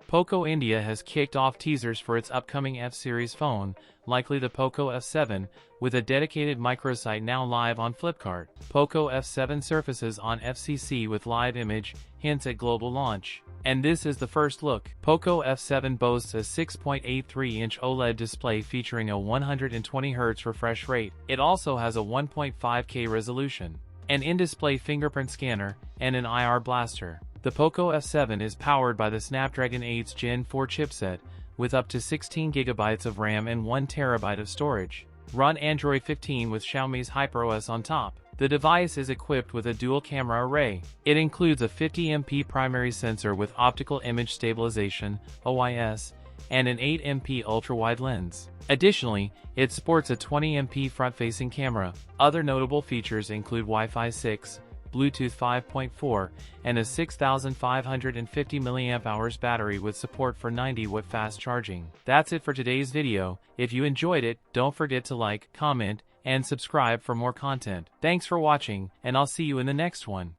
Poco India has kicked off teasers for its upcoming F-series phone, likely the Poco F7, with a dedicated microsite now live on Flipkart. Poco F7 surfaces on FCC with live image, hints at global launch. And this is the first look. Poco F7 boasts a 6.83-inch OLED display featuring a 120Hz refresh rate. It also has a 1.5K resolution, an in-display fingerprint scanner, and an IR blaster. The Poco F7 is powered by the Snapdragon 8's Gen 4 chipset, with up to 16GB of RAM and 1TB of storage. Run Android 15 with Xiaomi's HyperOS on top. The device is equipped with a dual-camera array. It includes a 50MP primary sensor with optical image stabilization (OIS) and an 8MP ultra-wide lens. Additionally, it sports a 20MP front-facing camera. Other notable features include Wi-Fi 6, Bluetooth 5.4, and a 6,550 mAh battery with support for 90W fast charging. That's it for today's video. If you enjoyed it, don't forget to like, comment, and subscribe for more content. Thanks for watching, and I'll see you in the next one.